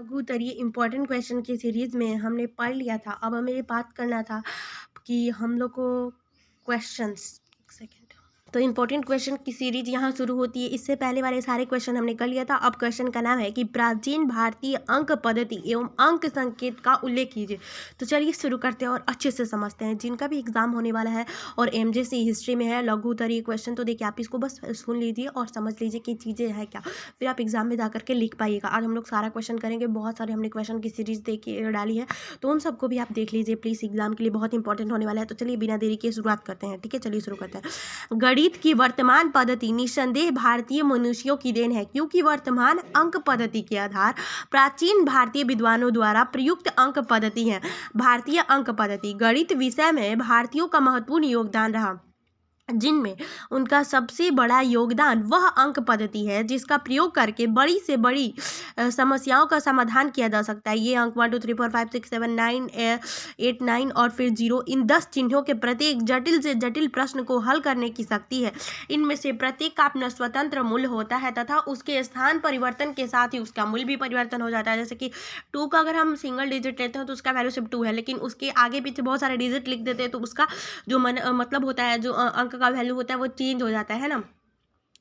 लघुत्तरीय important question की series में हमने पढ़ लिया था। अब हमें ये बात करना था कि हम लोग को क्वेश्चंस, एक सेकेंड, तो इम्पोर्टेंट क्वेश्चन की सीरीज यहाँ शुरू होती है। इससे पहले वाले सारे क्वेश्चन हमने कर लिया था। अब क्वेश्चन का नाम है कि प्राचीन भारतीय अंक पद्धति एवं अंक संकेत का उल्लेख कीजिए। तो चलिए शुरू करते हैं और अच्छे से समझते हैं। जिनका भी एग्जाम होने वाला है और एमजेसी हिस्ट्री में है लघुत्तरीय क्वेश्चन, तो देखिए आप इसको बस सुन लीजिए और समझ लीजिए कि चीज़ें हैं क्या, फिर आप एग्जाम में जा करके लिख पाइएगा। आज हम लोग सारा क्वेश्चन करेंगे। बहुत सारे हमने क्वेश्चन की सीरीज डाली है, तो उन सबको भी आप देख लीजिए प्लीज़, एग्जाम के लिए बहुत इंपॉर्टेंट होने वाला है। तो चलिए बिना देरी के शुरुआत करते हैं। ठीक है, चलिए शुरू करते हैं। गणित की वर्तमान पद्धति निस्संदेह भारतीय मनुष्यों की देन है, क्योंकि वर्तमान अंक पद्धति के आधार प्राचीन भारतीय विद्वानों द्वारा प्रयुक्त अंक पद्धति है। भारतीय अंक पद्धति गणित विषय में भारतीयों का महत्वपूर्ण योगदान रहा, जिनमें उनका सबसे बड़ा योगदान वह अंक पद्धति है जिसका प्रयोग करके बड़ी से बड़ी समस्याओं का समाधान किया जा सकता है। ये अंक 1 2 3 4 5 6 7 9 8 9 और फिर 0, इन 10 चिन्हों के प्रत्येक जटिल से जटिल प्रश्न को हल करने की शक्ति है। इनमें से प्रत्येक का अपना स्वतंत्र मूल्य होता है तथा उसके स्थान परिवर्तन के साथ ही उसका मूल्य भी परिवर्तन हो जाता है। जैसे कि 2 का अगर हम सिंगल डिजिट लेते हैं तो उसका वैल्यू सिर्फ 2 है, लेकिन उसके आगे पीछे बहुत सारे डिजिट लिख देते हैं तो उसका जो मतलब होता है, जो अंक का वैल्यू होता है वो चेंज हो जाता है ना।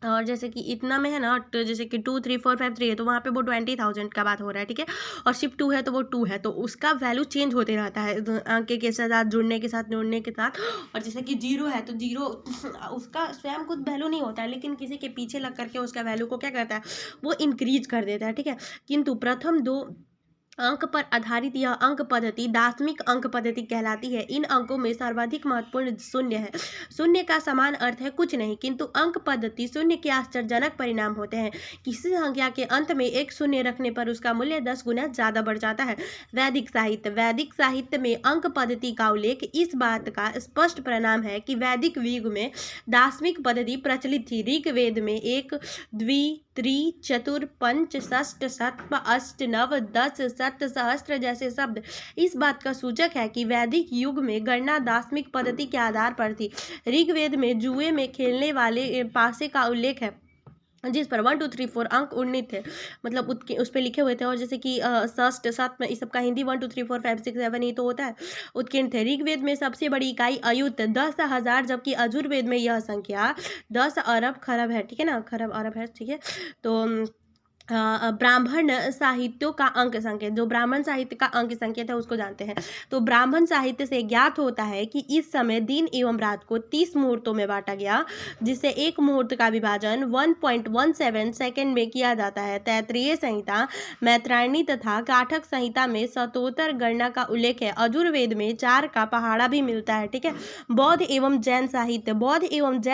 और जैसे कि इतना में है ना, तो जैसे कि 2 3 4 5 3 है तो वहाँ पे वो 20,000 का बात हो रहा है। ठीक है, और सिर्फ 2 है तो वो 2 है, तो उसका वैल्यू चेंज होते रहता है अंक के साथ जुड़ने के साथ। और जैसे कि 0 है तो 0 उसका स्वयं खुद वैल्यू नहीं होता है, लेकिन किसी के पीछे लग करके उसका वैल्यू को क्या करता है, वो इंक्रीज कर देता है। ठीक है, किंतु प्रथम 2 अंक पर आधारित यह अंक पद्धति दार्शनिक अंक पद्धति कहलाती है। इन अंकों में सर्वाधिक महत्वपूर्ण शून्य है। शून्य का समान अर्थ है कुछ नहीं, किंतु अंक पद्धति शून्य के आश्चर्यजनक परिणाम होते हैं। किसी संख्या के अंत में एक शून्य रखने पर उसका मूल्य 10 गुना ज्यादा बढ़ जाता है। वैदिक साहित्य में अंक पद्धति का उल्लेख इस बात का स्पष्ट परिणाम है कि वैदिक युग में दार्शनिक पद्धति प्रचलित थी। ऋग्वेद में 1 द्वि त्रि चतुर पंच षष्ठ सप्त अष्ट नव 10 शत सहस्त्र जैसे शब्द इस बात का सूचक है कि वैदिक युग में गणना दार्शनिक पद्धति के आधार पर थी। ऋग्वेद में जुए में खेलने वाले पासे का उल्लेख है, जिस पर 1 2 3 4 अंक उन्नीत थे, मतलब उस पर लिखे हुए थे। और जैसे कि षष्ठ सप्त इस सब का हिंदी 1 2 3 4 5 6 7 ही तो होता है, उत्कीर्ण थे। ऋग्वेद में सबसे बड़ी इकाई अयुत 10,000, जबकि यजुर्वेद में यह संख्या 10 अरब खरब है। ठीक है ना, खरब अरब है। ठीक है, तो ब्राह्मण साहित्यों का अंक संकेत, जो ब्राह्मण साहित्य का अंक संकेत है उसको जानते हैं। तो ब्राह्मण साहित्य से ज्ञात होता है कि इस समय दिन एवं रात को 30 मुहूर्तों में बांटा गया, जिससे एक मुहूर्त का विभाजन 1.17 सेकंड में किया जाता है। तैत्तिरीय संहिता, मैत्रायणी तथा काठक संहिता में शतोत्तर गणना का उल्लेख है। यजुर्वेद में 4 का पहाड़ा भी मिलता है। ठीक है, बौद्ध एवं जैन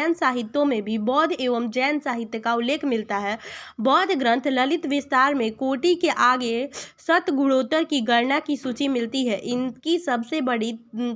साहित्यों में भी बौद्ध एवं जैन साहित्य का उल्लेख मिलता है। बौद्ध ग्रंथ ललित विस्तार में कोटि के आगे शतगुणोत्तर की गणना की सूची मिलती है। इनकी सबसे बड़ी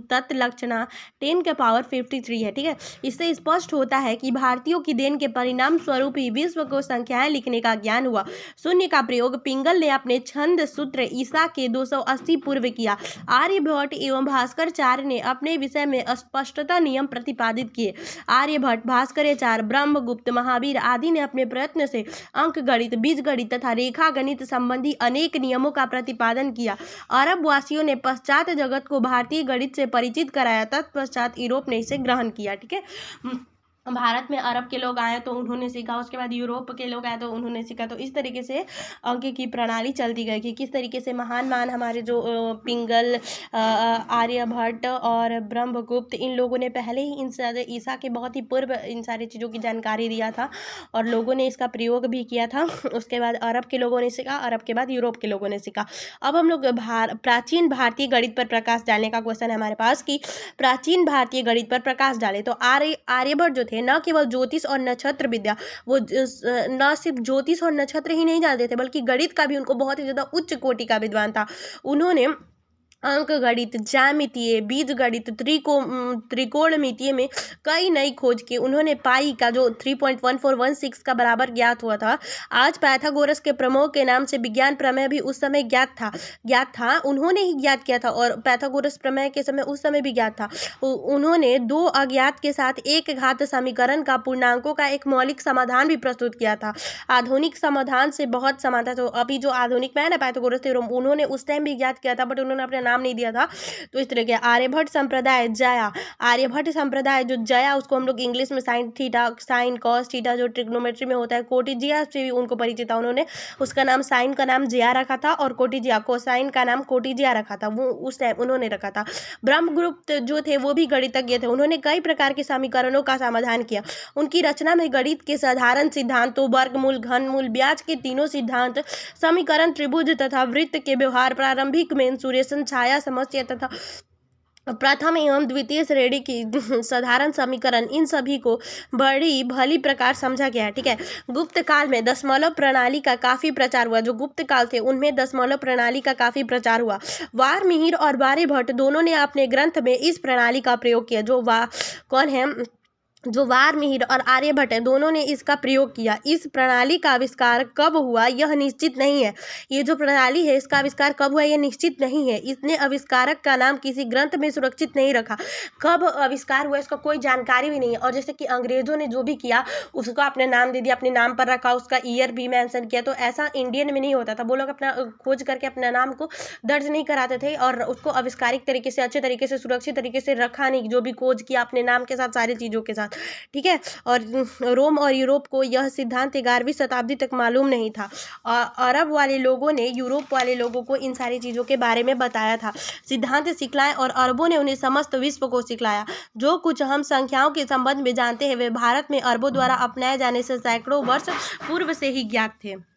तत्लक्षणा 10 के पावर 53 है। ठीक है, इससे स्पष्ट होता है कि भारतीयों की देन के परिणाम स्वरूप ही विश्व को संख्याएं लिखने का ज्ञान हुआ। शून्य का प्रयोग पिंगल ने अपने छंद सूत्र ईसा के 280 पूर्व किया। आर्यभट्ट एवं भास्कराचार्य ने अपने विषय में स्पष्टता नियम प्रतिपादित किए। आर्यभट्ट, भास्कराचार्य, ब्रह्मगुप्त, महावीर आदि ने अपने प्रयत्न से अंक गणित, बीज गणित तथा रेखा गणित संबंधी अनेक नियमों का प्रतिपादन किया। अरब वासियों ने पश्चात जगत को भारतीय गणित से परिचित कराया, तत्पश्चात यूरोप ने इसे ग्रहण किया। ठीक है, भारत में अरब के लोग आए तो उन्होंने सीखा, उसके बाद यूरोप के लोग आए तो उन्होंने सीखा। तो इस तरीके से अंक की प्रणाली चलती गई कि किस तरीके से महान हमारे जो पिंगल, आर्यभट्ट और ब्रह्मगुप्त, इन लोगों ने पहले ही इन ईसा के बहुत ही पूर्व इन सारी चीज़ों की जानकारी दिया था और लोगों ने इसका प्रयोग भी किया था। उसके बाद अरब के लोगों ने सीखा, अरब के बाद यूरोप के लोगों ने सीखा। अब हम लोग प्राचीन भारतीय गणित पर प्रकाश डालने का क्वेश्चन है हमारे पास कि प्राचीन भारतीय गणित पर प्रकाश डाले। तो आर्यभट्ट जो थे न केवल ज्योतिष और नक्षत्र विद्या, वो न सिर्फ ज्योतिष और नक्षत्र ही नहीं जानते थे बल्कि गणित का भी उनको बहुत ही ज़्यादा उच्च कोटि का विद्वान था। उन्होंने अंक गणित, ज्यामितीय, बीजगणित, त्रिकोणमितीय में कई नई खोज की। उन्होंने पाई का जो 3.1416 का बराबर ज्ञात हुआ था। आज पाइथागोरस के प्रमेय के नाम से विज्ञान प्रमेय भी उस समय ज्ञात था, उन्होंने ही ज्ञात किया था, और पाइथागोरस प्रमेय के समय उस समय भी ज्ञात था। उन्होंने दो अज्ञात के साथ एक घात समीकरण का पूर्णांकों का एक मौलिक समाधान भी प्रस्तुत किया था। आधुनिक समाधान से बहुत समान था। तो अभी जो आधुनिक में है ना पाइथागोरस थ्योरम, उन्होंने उस टाइम भी ज्ञात किया था, बट उन्होंने अपना नाम नहीं दिया था। तो इस तरह के आर्यभट्ट संप्रदाय, जया, आर्यभट्ट संप्रदाय जो जया, उसको हम लोग इंग्लिश में sine theta, sine cos theta जो ट्रिग्नोमेट्री में होता है, कोटिजिया से भी उनको परिचित था। उन्होंने उसका नाम साइन का नाम जया रखा था और कोटिजिया कोसाइन का नाम कोटिजिया रखा था, वो उस टाइम उन्होंने रखा था। ब्रह्मगुप्त जो थे वो भी गणितज्ञ थे। उन्होंने कई प्रकार के समीकरणों का समाधान किया। उनकी रचना में गणित के साधारण सिद्धांतों, वर्गमूल, घनमूल, ब्याज के तीनों सिद्धांत, समीकरण, त्रिभुज तथा वृत्त के व्यवहार, प्रारंभिक मेंसुरेशन, छाया समस्या तथा प्रथम एवं द्वितीय श्रेणी की साधारण समीकरण, इन सभी को बड़ी भली प्रकार समझा गया है। ठीक है। गुप्त काल में दशमलव प्रणाली का काफी प्रचार हुआ। जो गुप्त काल थे उनमें दशमलव प्रणाली का काफी प्रचार हुआ। वारमिहिर और आर्यभट्ट दोनों ने अपने ग्रंथ में इस प्रणाली का प्रयोग किया। कौन है? जो वारमिहिर और आर्यभट्ट हैं, दोनों ने इसका प्रयोग किया। इस प्रणाली का आविष्कार कब हुआ यह निश्चित नहीं है। ये जो प्रणाली है इसका आविष्कार कब हुआ यह निश्चित नहीं है। इसने आविष्कारक का नाम किसी ग्रंथ में सुरक्षित नहीं रखा। कब आविष्कार हुआ इसका कोई जानकारी भी नहीं है। और जैसे कि अंग्रेजों ने जो भी किया उसका अपने नाम दे दिया, अपने नाम पर रखा, उसका ईयर भी मेंशन किया। तो ऐसा इंडियन में नहीं होता था। वो लोग अपना खोज करके अपना नाम को दर्ज नहीं कराते थे और उसको आविष्कारिक तरीके से, अच्छे तरीके से, सुरक्षित तरीके से रखा नहीं, जो भी खोज किया अपने नाम के साथ, सारी चीज़ों के साथ। ठीक है। और रोम और यूरोप को यह सिद्धांत 11वीं शताब्दी तक मालूम नहीं था। अरब वाले लोगों ने यूरोप वाले लोगों को इन सारी चीज़ों के बारे में बताया था, सिद्धांत सिखलाए, और अरबों ने उन्हें समस्त विश्व को सिखलाया। जो कुछ हम संख्याओं के संबंध में जानते हैं वे भारत में अरबों द्वारा अपनाए जाने से सैकड़ों वर्ष पूर्व से ही ज्ञात थे।